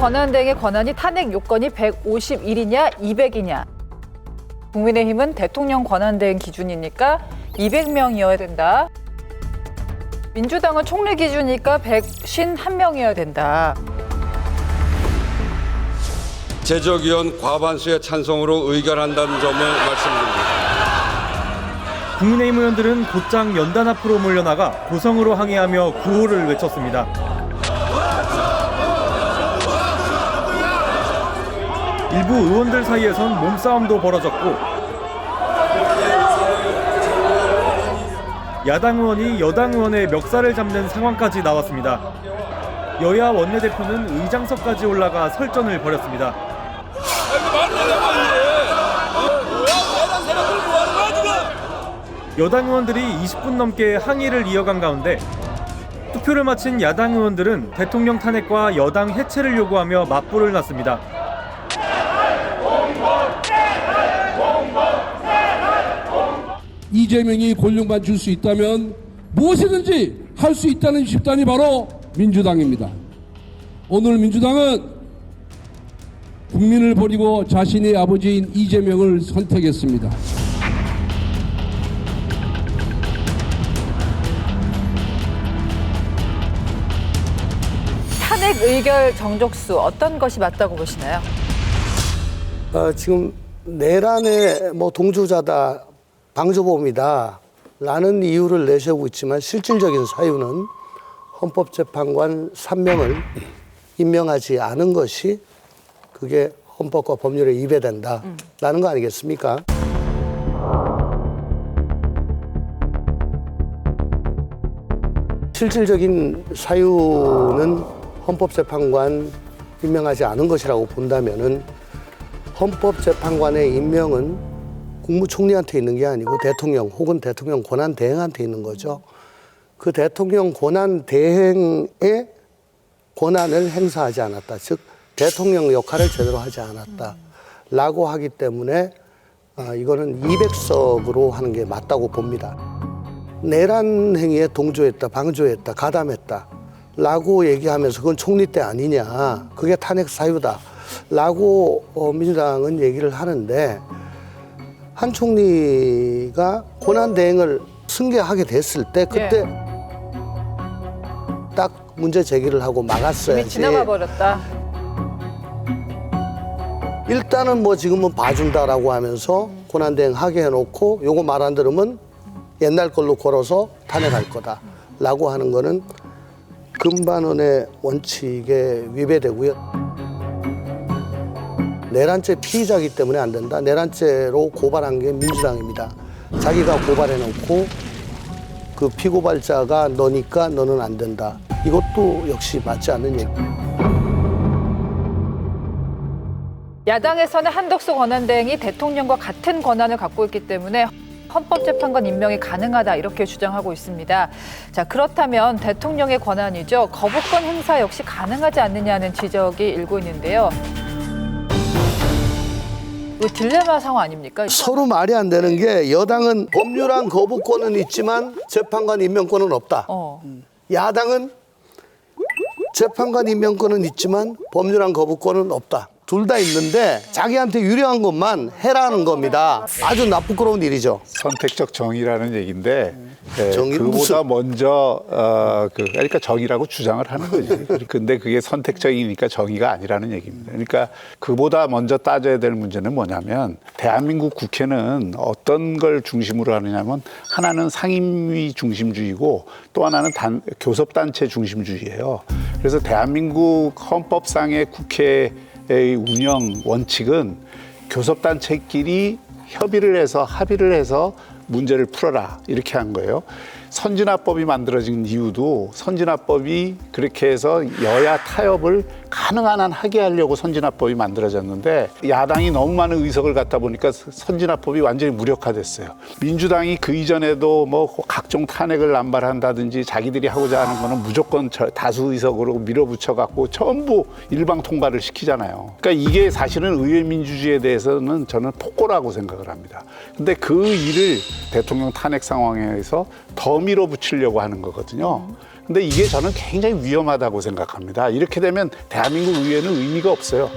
권한대행의 권한이 탄핵 요건이 151이냐 200이냐. 국민의힘은 대통령 권한대행 기준이니까 200명이어야 된다. 민주당은 총리 기준이니까 151명이어야 된다. 제적위원 과반수의 찬성으로 의결한다는 점을 말씀드립니다. 국민의힘 의원들은 곧장 연단 앞으로 몰려나가 고성으로 항의하며 구호를 외쳤습니다. 일부 의원들 사이에선 몸싸움도 벌어졌고 야당 의원이 여당 의원의 멱살을 잡는 상황까지 나왔습니다. 여야 원내대표는 의장석까지 올라가 설전을 벌였습니다. 여당 의원들이 20분 넘게 항의를 이어간 가운데 투표를 마친 야당 의원들은 대통령 탄핵과 여당 해체를 요구하며 맞불을 놨습니다. 이재명이 권력만 줄 수 있다면 무엇이든지 할 수 있다는 집단이 바로 민주당입니다. 오늘 민주당은 국민을 버리고 자신의 아버지인 이재명을 선택했습니다. 탄핵 의결 정족수 어떤 것이 맞다고 보시나요? 지금 내란의 동조자다, 방조범이다 라는 이유를 내세우고 있지만 실질적인 사유는 헌법재판관 3명을 임명하지 않은 것이 그게 헌법과 법률에 위배된다라는 거 아니겠습니까? 실질적인 사유는 헌법재판관 임명하지 않은 것이라고 본다면은 헌법재판관의 임명은 국무총리한테 있는 게 아니고 대통령 혹은 대통령 권한대행한테 있는 거죠. 그 대통령 권한대행의 권한을 행사하지 않았다. 즉 대통령 역할을 제대로 하지 않았다라고 하기 때문에 이거는 200석으로 하는 게 맞다고 봅니다. 내란 행위에 동조했다, 방조했다, 가담했다라고 얘기하면서 그건 총리 때 아니냐. 그게 탄핵 사유다라고 민주당은 얘기를 하는데 한 총리가 권한대행을 승계하게 됐을 때 그때 딱 문제 제기를 하고 막았어야지. 이미 지나가 버렸다. 일단은 지금은 봐준다라고 하면서 권한대행 하게 해놓고 요거 말 안 들으면 옛날 걸로 걸어서 탄핵할 거다라고 하는 거는 금반원의 원칙에 위배되고요. 내란죄 피의자이기 때문에 안 된다. 내란죄로 고발한 게 민주당입니다. 자기가 고발해놓고 그 피고발자가 너니까 너는 안 된다. 이것도 역시 맞지 않는 얘기. 야당에서는 한덕수 권한대행이 대통령과 같은 권한을 갖고 있기 때문에 헌법재판관 임명이 가능하다 이렇게 주장하고 있습니다. 자, 그렇다면 대통령의 권한이죠. 거부권 행사 역시 가능하지 않느냐는 지적이 일고 있는데요. 딜레마 상황 아닙니까? 서로 말이 안 되는 게 여당은 법률안 거부권은 있지만 재판관 임명권은 없다. 야당은 재판관 임명권은 있지만 법률안 거부권은 없다. 둘 다 있는데 자기한테 유리한 것만 해라는 겁니다. 아주 나쁘끄러운 일이죠. 선택적 정의라는 얘기인데 정의는 그보다 무슨... 먼저 그러니까 정의라고 주장을 하는 거지. 근데 그게 선택적이니까 정의가 아니라는 얘기입니다. 그러니까 그보다 먼저 따져야 될 문제는 뭐냐면 대한민국 국회는 어떤 걸 중심으로 하느냐면 하나는 상임위 중심주의고 또 하나는 교섭단체 중심주의예요. 그래서 대한민국 헌법상의 국회의 운영 원칙은 교섭단체끼리 협의를 해서 합의를 해서 문제를 풀어라 이렇게 한 거예요. 선진화법이 만들어진 이유도 선진화법이 그렇게 해서 여야 타협을 가능한 한 하게 하려고 선진화법이 만들어졌는데 야당이 너무 많은 의석을 갖다 보니까 선진화법이 완전히 무력화됐어요. 민주당이 그 이전에도 각종 탄핵을 남발한다든지 자기들이 하고자 하는 거는 무조건 다수 의석으로 밀어붙여 갖고 전부 일방 통과를 시키잖아요. 그러니까 이게 사실은 의회 민주주의에 대해서는 저는 폭거라고 생각을 합니다. 근데 그 일을 대통령 탄핵 상황에서 더 밀어붙이려고 하는 거거든요. 근데 이게 저는 굉장히 위험하다고 생각합니다. 이렇게 되면 대한민국 의회는 의미가 없어요.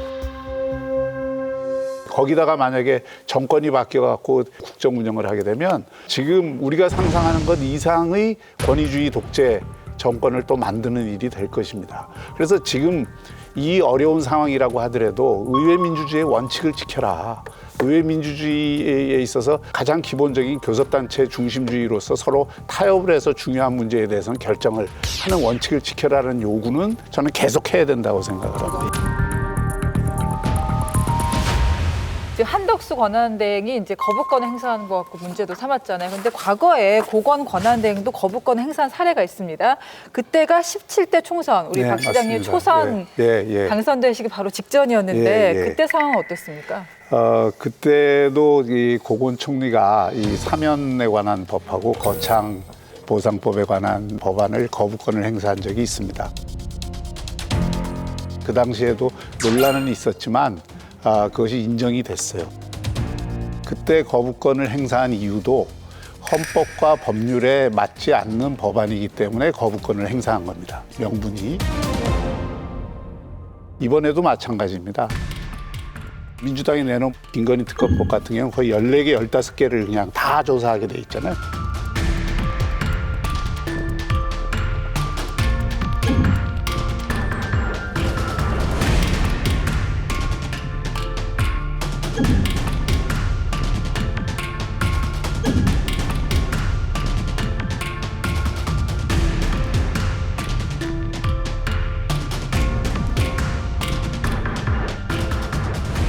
거기다가 만약에 정권이 바뀌어갖고 국정 운영을 하게 되면 지금 우리가 상상하는 것 이상의 권위주의 독재 정권을 또 만드는 일이 될 것입니다. 그래서 지금 이 어려운 상황이라고 하더라도 의회 민주주의의 원칙을 지켜라. 의회 민주주의에 있어서 가장 기본적인 교섭단체 중심주의로서 서로 타협을 해서 중요한 문제에 대해서는 결정을 하는 원칙을 지켜라는 요구는 저는 계속해야 된다고 생각을 합니다. 지금 한덕수 권한대행이 이제 거부권을 행사하는 것 같고 문제도 삼았잖아요. 근데 과거에 고건 권한대행도 거부권을 행사한 사례가 있습니다. 그때가 17대 총선, 우리 네, 박 시장님 맞습니다. 초선 예. 당선되시기 바로 직전이었는데 예. 그때 상황은 어땠습니까? 그때도 이 고건 총리가 이 사면에 관한 법하고 거창 보상법에 관한 법안을 거부권을 행사한 적이 있습니다. 그 당시에도 논란은 있었지만 그것이 인정이 됐어요. 그때 거부권을 행사한 이유도 헌법과 법률에 맞지 않는 법안이기 때문에 거부권을 행사한 겁니다. 명분이. 이번에도 마찬가지입니다. 민주당이 내놓은 김건희 특검법 같은 경우는 거의 14개, 15개를 그냥 다 조사하게 돼 있잖아요.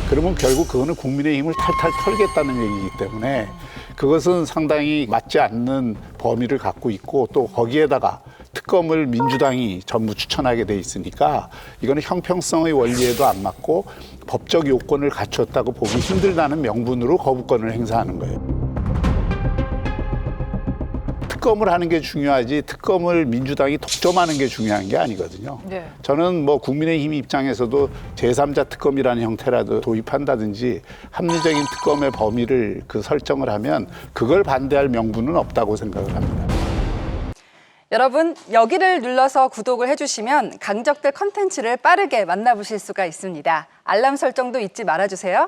그러면 결국 그거는 국민의힘을 탈탈 털겠다는 얘기이기 때문에 그것은 상당히 맞지 않는 범위를 갖고 있고 또 거기에다가 특검을 민주당이 전부 추천하게 돼 있으니까 이거는 형평성의 원리에도 안 맞고 법적 요건을 갖췄다고 보기 힘들다는 명분으로 거부권을 행사하는 거예요. 특검을 하는 게 중요하지 특검을 민주당이 독점하는 게 중요한 게 아니거든요. 네. 저는 뭐 국민의힘 입장에서도 제3자 특검이라는 형태라도 도입한다든지 합리적인 특검의 범위를 설정을 하면 그걸 반대할 명분은 없다고 생각을 합니다. 여러분, 여기를 눌러서 구독을 해주시면 강적들 컨텐츠를 빠르게 만나보실 수가 있습니다. 알람 설정도 잊지 말아주세요.